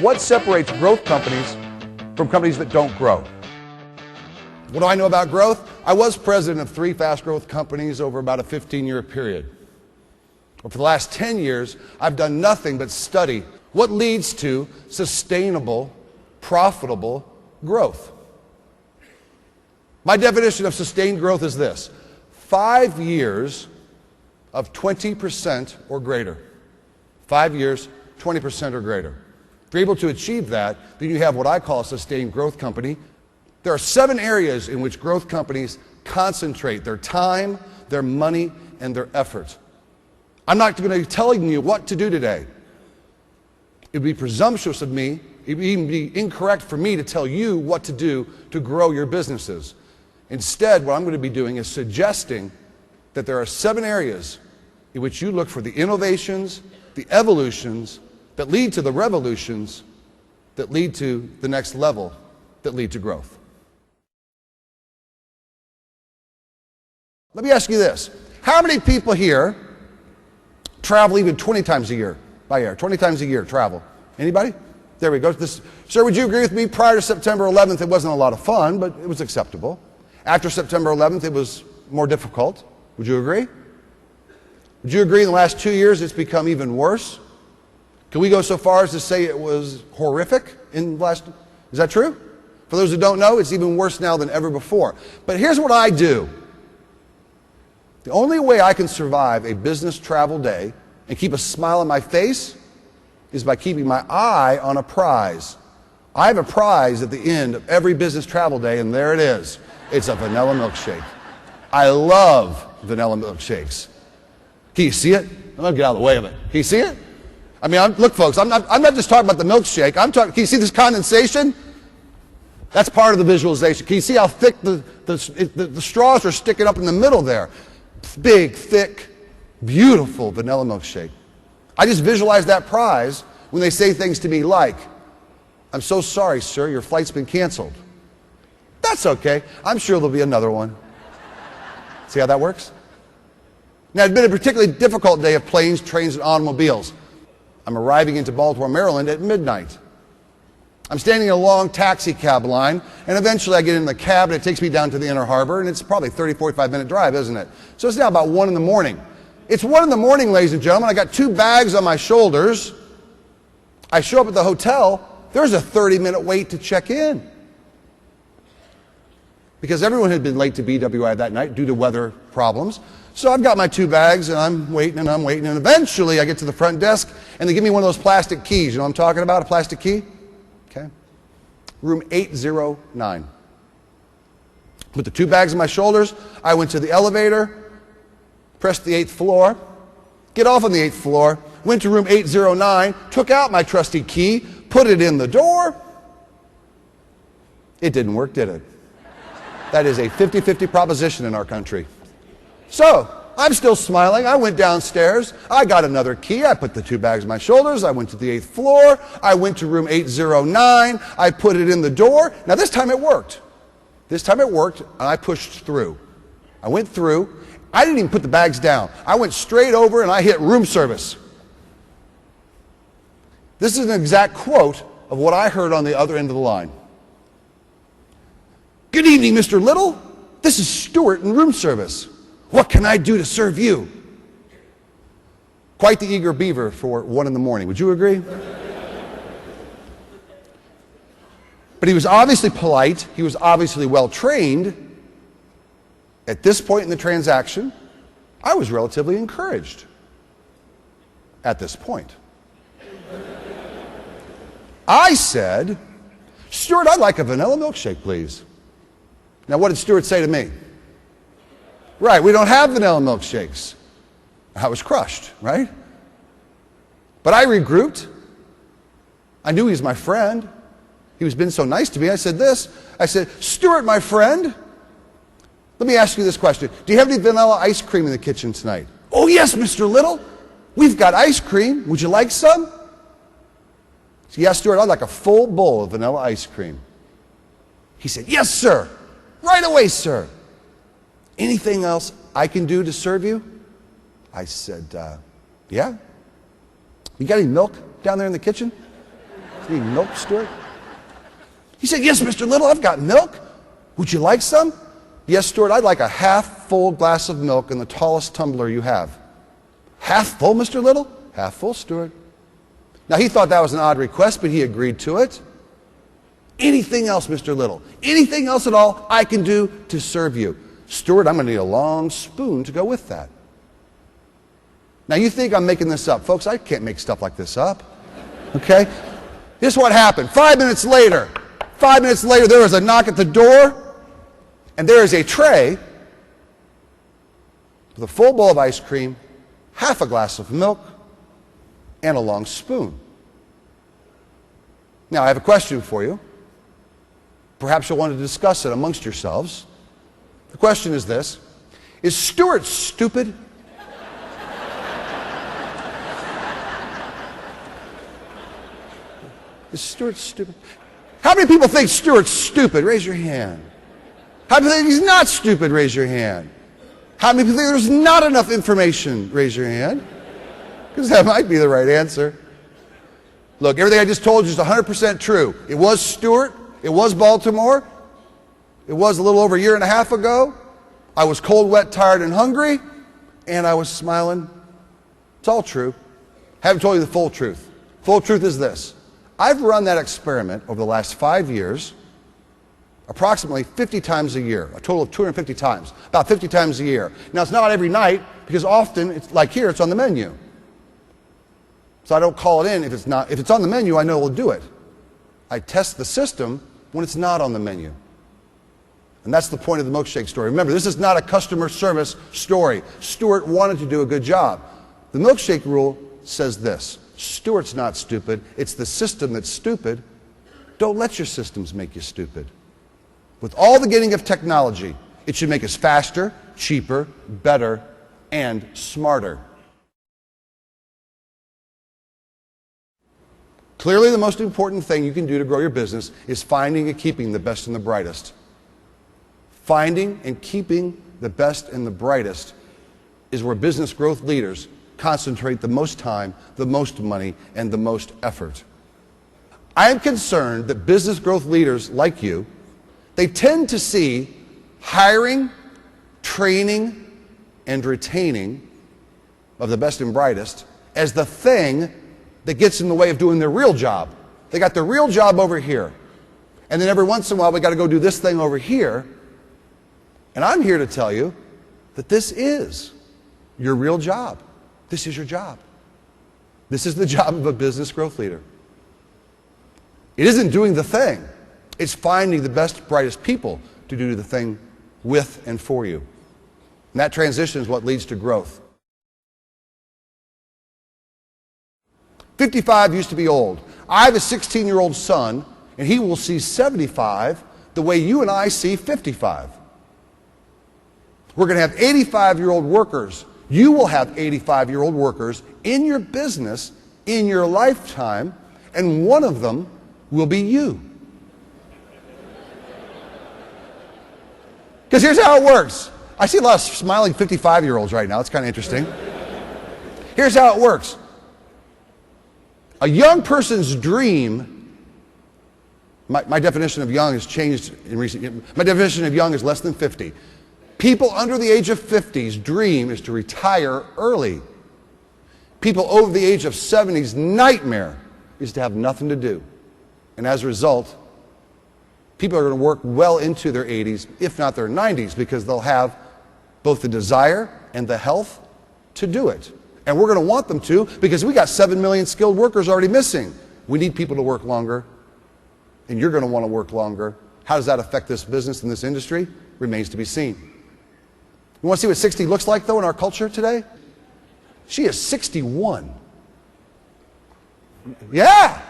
What separates growth companies from companies that don't grow? What do I know about growth? I was president of 3 fast growth companies over about a 15-year period. But for the last 10 years, I've done nothing but study what leads to sustainable, profitable growth. My definition of sustained growth is this: 5 years of 20% or greater. 5 years, 20% or greater. If you're able to achieve that, then you have what I call a sustained growth company. There are 7 areas in which growth companies concentrate their time, their money, and their effort. I'm not going to be telling you what to do today. It would be presumptuous of me, it would even be incorrect for me to tell you what to do to grow your businesses. Instead, what I'm going to be doing is suggesting that there are 7 areas in which you look for the innovations, the evolutions that lead to the revolutions that lead to the next level, that lead to growth. Let me ask you this. How many people here travel even 20 times a year by air? 20 times a year travel. Anybody? There we go. Sir, would you agree with me? Prior to September 11th, it wasn't a lot of fun, but it was acceptable. After September 11th, it was more difficult. Would you agree? Would you agree in the last 2 years it's become even worse? Can we go so far as to say it was horrific in the last... Is that true? For those who don't know, it's even worse now than ever before. But here's what I do. The only way I can survive a business travel day and keep a smile on my face is by keeping my eye on a prize. I have a prize at the end of every business travel day, and there it is. It's a vanilla milkshake. I love vanilla milkshakes. Can you see it? I'm going to get out of the way of it. Can you see it? I mean, look, folks, I'm not just talking about the milkshake. I'm talking. Can you see this condensation? That's part of the visualization. Can you see how thick the straws are sticking up in the middle there? Big, thick, beautiful vanilla milkshake. I just visualize that prize when they say things to me like, "I'm so sorry, sir, your flight's been canceled." That's okay. I'm sure there'll be another one. See how that works? Now, it's been a particularly difficult day of planes, trains, and automobiles. I'm arriving into Baltimore, Maryland at midnight. I'm standing in a long taxi cab line, and eventually I get in the cab, and it takes me down to the Inner Harbor, and it's probably a 30, 45-minute drive, isn't it? So it's now about 1 in the morning. It's 1 in the morning, ladies and gentlemen. I got 2 bags on my shoulders. I show up at the hotel. There's a 30-minute wait to check in, because everyone had been late to BWI that night due to weather problems. So I've got my 2 bags, and I'm waiting, and eventually I get to the front desk, and they give me one of those plastic keys. You know what I'm talking about, a plastic key? Okay. Room 809. Put the 2 bags on my shoulders. I went to the elevator, pressed the 8th floor, get off on the 8th floor, went to room 809, took out my trusty key, put it in the door. It didn't work, did it? That is a 50-50 proposition in our country. So, I'm still smiling. I went downstairs. I got another key. I put the 2 bags on my shoulders. I went to the 8th floor. I went to room 809. I put it in the door. Now, this time it worked. This time it worked, and I pushed through. I went through. I didn't even put the bags down. I went straight over, and I hit room service. This is an exact quote of what I heard on the other end of the line. "Good evening, Mr. Little. This is Stuart in room service. What can I do to serve you?" Quite the eager beaver for 1 in the morning. Would you agree? But he was obviously polite. He was obviously well trained. At this point in the transaction, I was relatively encouraged. At this point, I said, "Stuart, I'd like a vanilla milkshake, please." Now, what did Stuart say to me? Right, we don't have vanilla milkshakes. I was crushed, right? But I regrouped. I knew he was my friend. He was been so nice to me. I said this. I said, "Stuart, my friend, let me ask you this question. Do you have any vanilla ice cream in the kitchen tonight?" "Oh, yes, Mr. Little. We've got ice cream. Would you like some?" I said, "Yes, Stuart, I'd like a full bowl of vanilla ice cream." He said, "Yes, sir. Right away, sir. Anything else I can do to serve you?" I said, "Yeah. You got any milk down there in the kitchen?" You need milk, Stuart? He said, yes, Mr. Little, I've got milk. Would you like some? Yes, Stuart, I'd like a half-full glass of milk in the tallest tumbler you have. Half full, Mr. Little? Half full, Stuart. Now, he thought that was an odd request, but he agreed to it. Anything else, Mr. Little? Anything else at all I can do to serve you? Stuart, I'm going to need a long spoon to go with that. Now, you think I'm making this up. Folks, I can't make stuff like this up. Okay? This is what happened. 5 minutes later, there was a knock at the door, and there is a tray with a full bowl of ice cream, half a glass of milk, and a long spoon. Now, I have a question for you. Perhaps you'll want to discuss it amongst yourselves. The question is this: is Stuart stupid? Is Stuart stupid? How many people think Stuart's stupid? Raise your hand. How many think he's not stupid? Raise your hand. How many people think there's not enough information? Raise your hand. Because that might be the right answer. Look, everything I just told you is 100% true. It was Stuart. It was Baltimore. It was a little over a year and a half ago. I was cold, wet, tired, and hungry. And I was smiling. It's all true. I haven't told you the full truth. Full truth is this. I've run that experiment over the last 5 years, approximately 50 times a year, a total of 250 times, about 50 times a year. Now, it's not every night, because often, it's like here, it's on the menu. So I don't call it in if it's not. If it's on the menu, I know we'll do it. I test the system when it's not on the menu. And that's the point of the Milkshake story. Remember, this is not a customer service story. Stuart wanted to do a good job. The Milkshake rule says this: Stuart's not stupid, it's the system that's stupid. Don't let your systems make you stupid. With all the getting of technology, it should make us faster, cheaper, better, and smarter. Clearly, the most important thing you can do to grow your business is finding and keeping the best and the brightest. Finding and keeping the best and the brightest is where business growth leaders concentrate the most time, the most money, and the most effort. I am concerned that business growth leaders like you, they tend to see hiring, training, and retaining of the best and brightest as the thing that gets in the way of doing their real job. They got their real job over here. And then every once in a while, we got to go do this thing over here. And I'm here to tell you that this is your real job. This is your job. This is the job of a business growth leader. It isn't doing the thing. It's finding the best, brightest people to do the thing with and for you. And that transition is what leads to growth. 55 used to be old. I have a 16-year-old son, and he will see 75 the way you and I see 55. We're going to have 85-year-old workers. You will have 85-year-old workers in your business in your lifetime, and one of them will be you. Because here's how it works. I see a lot of smiling 55-year-olds right now. It's kind of interesting. Here's how it works. A young person's dream, my definition of young has changed in recent years. My definition of young is less than 50. People under the age of 50's dream is to retire early. People over the age of 70's nightmare is to have nothing to do. And as a result, people are going to work well into their 80s, if not their 90s, because they'll have both the desire and the health to do it. And we're going to want them to, because we got 7 million skilled workers already missing. We need people to work longer, and you're going to want to work longer. How does that affect this business and this industry? Remains to be seen. You want to see what 60 looks like, though, in our culture today? She is 61. Yeah!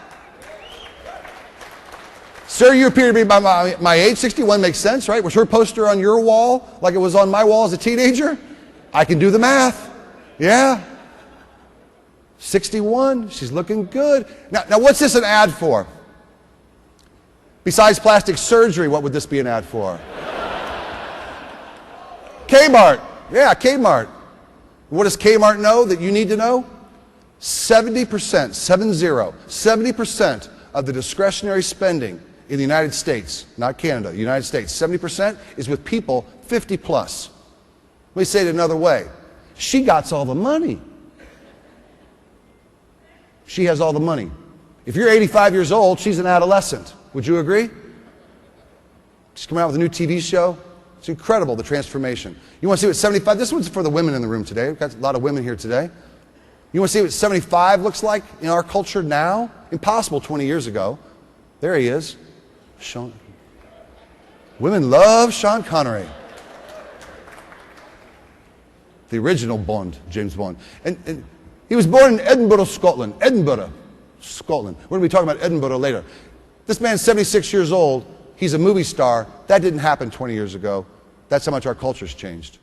Sir, you appear to be my age. 61 makes sense, right? Was her poster on your wall like it was on my wall as a teenager? I can do the math. Yeah. 61. She's looking good. Now what's this an ad for? Besides plastic surgery, what would this be an ad for? Kmart. Yeah, Kmart. What does Kmart know that you need to know? 70% of the discretionary spending in the United States, not Canada, the United States, 70% is with people 50 plus. Let me say it another way. She got all the money. She has all the money. If you're 85 years old, she's an adolescent. Would you agree? She's coming out with a new TV show. It's incredible, the transformation. You want to see what 75, this one's for the women in the room today. We've got a lot of women here today. You want to see what 75 looks like in our culture now? Impossible 20 years ago. There he is. Sean. Women love Sean Connery. The original Bond, James Bond. And he was born in Edinburgh, Scotland. Edinburgh, Scotland. We're going to be talking about Edinburgh later. This man's 76 years old. He's a movie star. That didn't happen 20 years ago. That's how much our culture's changed.